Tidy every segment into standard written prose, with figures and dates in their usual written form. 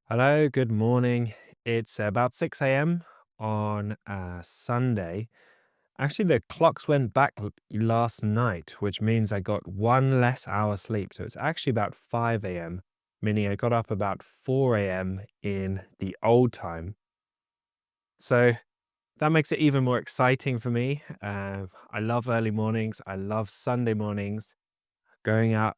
Hello, good morning. It's about 6 a.m. on Sunday. Actually, the clocks went back last night, which means I got one less hour sleep. So it's actually about 5 a.m., meaning I got up about 4 a.m. in the old time. So that makes it even more exciting for me. I love early mornings. I love Sunday mornings. Going out,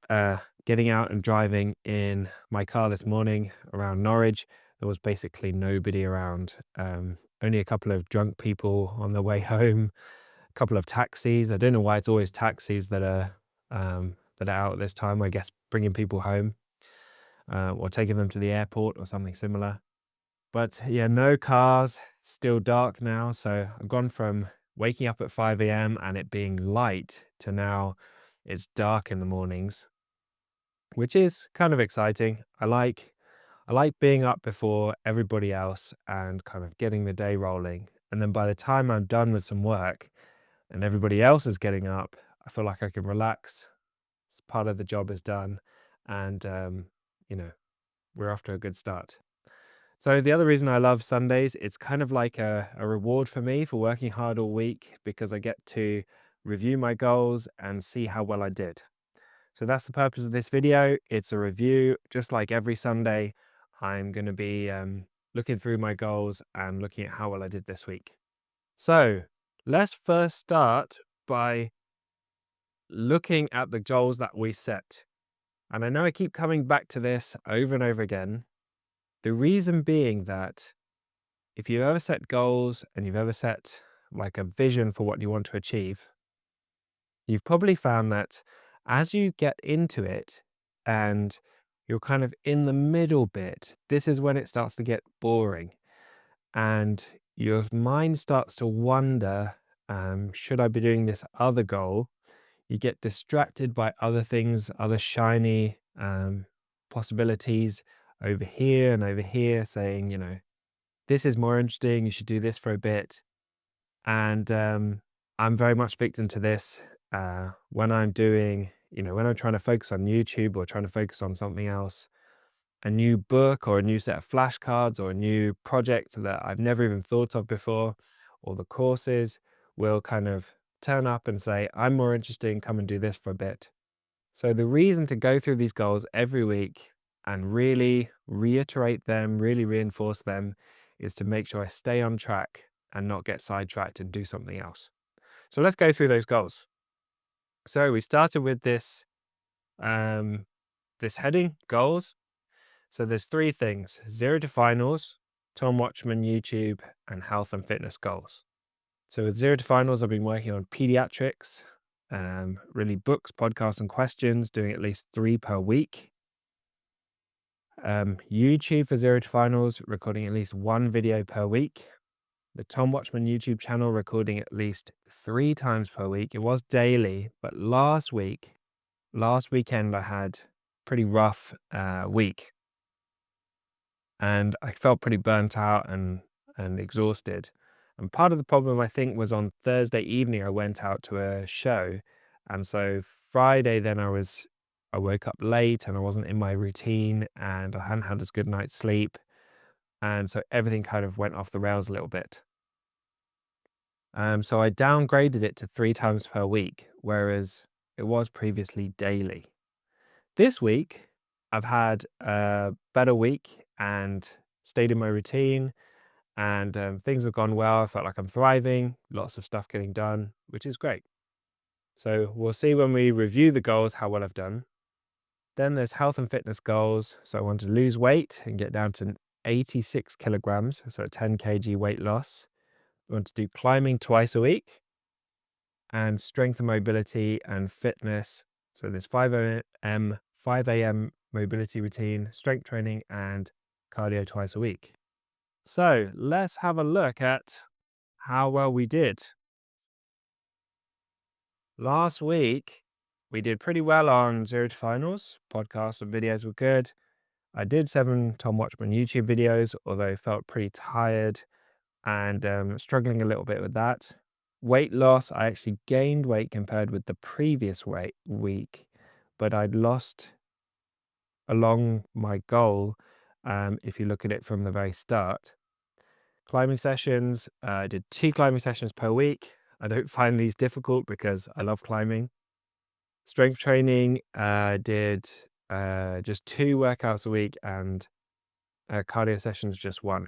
getting out and driving in my car this morning around Norwich, there was basically nobody around. Only a couple of drunk people on their way home, a couple of taxis. I don't know why it's always taxis that are out at this time. I guess bringing people home or taking them to the airport or something similar. But yeah, no cars. Still dark now, so I've gone from waking up at 5 a.m. and it being light to now it's dark in the mornings, which is kind of exciting. I like being up before everybody else and kind of getting the day rolling. And then by the time I'm done with some work and everybody else is getting up, I feel like I can relax. Part of the job is done, and you know, we're off to a good start. So the other reason I love Sundays, it's kind of like a reward for me for working hard all week because I get to review my goals and see how well I did. So that's the purpose of this video. It's a review, just like every Sunday. I'm going to be looking through my goals and looking at how well I did this week. So let's first start by looking at the goals that we set. And I know I keep coming back to this over and over again. The reason being that if you've ever set goals and you've ever set like a vision for what you want to achieve, you've probably found that as you get into it and you're kind of in the middle bit, this is when it starts to get boring and your mind starts to wonder, should I be doing this other goal? You get distracted by other things, other shiny possibilities over here, saying, this is more interesting. You should do this for a bit. And I'm very much victim to this when I'm doing, when I'm trying to focus on YouTube or trying to focus on something else, a new book or a new set of flashcards or a new project that I've never even thought of before, or the courses will kind of turn up and say, I'm more interested in come and do this for a bit. So the reason to go through these goals every week and really reiterate them, really reinforce them, is to make sure I stay on track and not get sidetracked and do something else. So let's go through those goals. So we started with this heading, goals. So there's three things: zero to finals, Tom Watchman YouTube, and health and fitness goals. So with zero to finals, I've been working on pediatrics, really books, podcasts, and questions, doing at least 3 per week. YouTube for zero to finals, recording at least 1 video per week. The Tom Watchman YouTube channel, recording at least 3 times per week. It was daily, but last weekend, I had pretty rough week, and I felt pretty burnt out and exhausted. And part of the problem, I think, was on Thursday evening, I went out to a show, and so Friday, then I woke up late and I wasn't in my routine and I hadn't had as good night's sleep, and so everything kind of went off the rails a little bit. So I downgraded it to 3 times per week, whereas it was previously daily. This week, I've had a better week and stayed in my routine, and things have gone well. I felt like I'm thriving, lots of stuff getting done, which is great. So we'll see when we review the goals how well I've done. Then there's health and fitness goals. So I want to lose weight and get down to 86 kilograms, so a 10 kg weight loss. I want to do climbing twice a week and strength and mobility and fitness. So there's 5 a.m. mobility routine, strength training, and cardio twice a week. So let's have a look at how well we did. Last week, we did pretty well on zero to finals. Podcasts and videos were good. I did 7 Tom Watchman YouTube videos, although felt pretty tired and struggling a little bit with that. Weight loss, I actually gained weight compared with the previous week, but I'd lost along my goal if you look at it from the very start. Climbing sessions, I did 2 climbing sessions per week. I don't find these difficult because I love climbing. Strength training, did just 2 workouts a week, and cardio sessions just 1.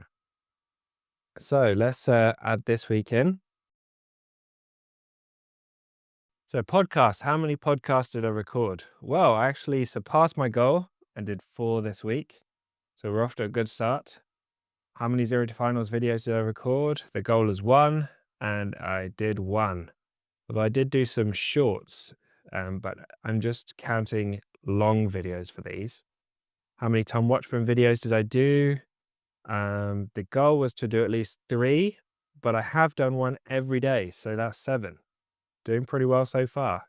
So let's add this week in. So podcasts, how many podcasts did I record? Well, I actually surpassed my goal and did 4 this week. So we're off to a good start. How many Zero to Finals videos did I record? The goal is 1, and I did 1. Although I did do some shorts, but I'm just counting long videos for these. How many Tom Watchman videos did I do? The goal was to do at least 3, but I have done 1 every day, so that's 7. Doing pretty well so far.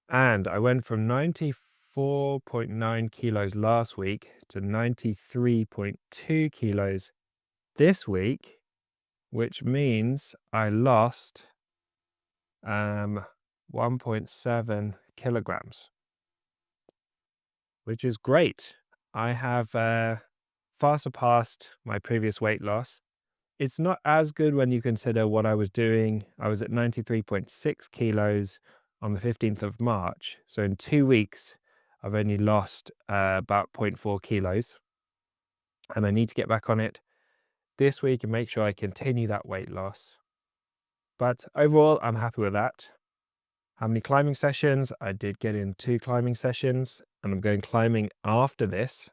And I went from 94.9 kilos last week to 93.2 kilos this week, which means I lost 1.7 kilograms, which is great. I have far surpassed my previous weight loss. It's not as good when you consider what I was doing. I was at 93.6 kilos on the 15th of March. So in 2 weeks, I've only lost about 0.4 kilos. And I need to get back on it this week and make sure I continue that weight loss. But overall, I'm happy with that. How many climbing sessions? I did get in 2 climbing sessions, and I'm going climbing after this.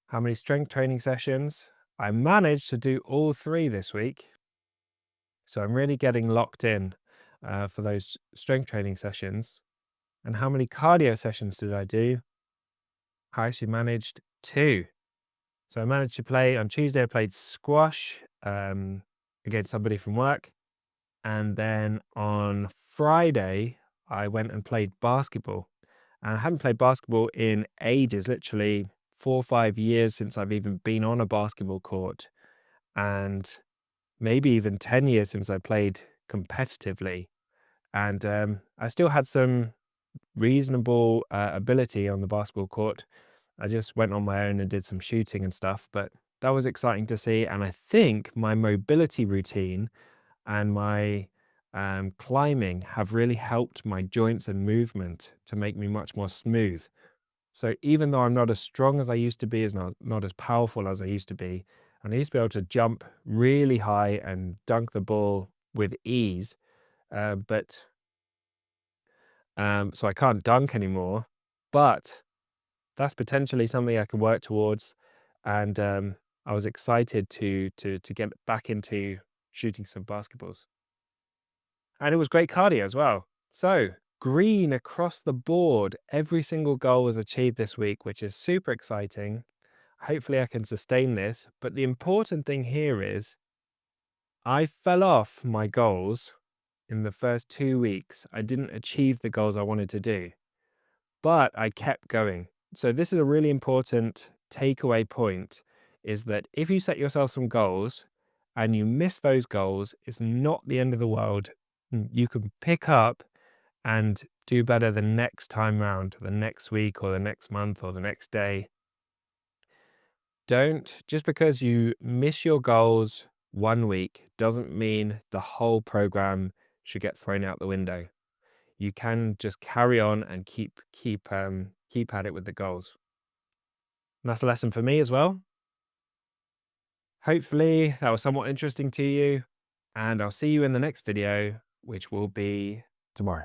How many strength training sessions? I managed to do all 3 this week. So I'm really getting locked in for those strength training sessions. And how many cardio sessions did I do? I actually managed 2. So I managed to play on Tuesday. I played squash against somebody from work. And then on Friday, I went and played basketball. And I haven't played basketball in ages, literally 4 or 5 years since I've even been on a basketball court. And maybe even 10 years since I played competitively. And I still had some reasonable ability on the basketball court. I just went on my own and did some shooting and stuff, but that was exciting to see. And I think my mobility routine and my climbing have really helped my joints and movement to make me much more smooth. So even though I'm not as strong as I used to be, not as powerful as I used to be, and I used to be able to jump really high and dunk the ball with ease, but so I can't dunk anymore, but that's potentially something I can work towards. And I was excited to get back into shooting some basketballs. And it was great cardio as well. So green across the board. Every single goal was achieved this week, which is super exciting. Hopefully I can sustain this. But the important thing here is I fell off my goals in the first 2 weeks. I didn't achieve the goals I wanted to do, but I kept going. So this is a really important takeaway point, is that if you set yourself some goals and you miss those goals, it's not the end of the world. You can pick up and do better the next time round, the next week or the next month or the next day. Just because you miss your goals 1 week doesn't mean the whole program should get thrown out the window. You can just carry on and keep at it with the goals. And that's a lesson for me as well. Hopefully that was somewhat interesting to you, and I'll see you in the next video, which will be tomorrow.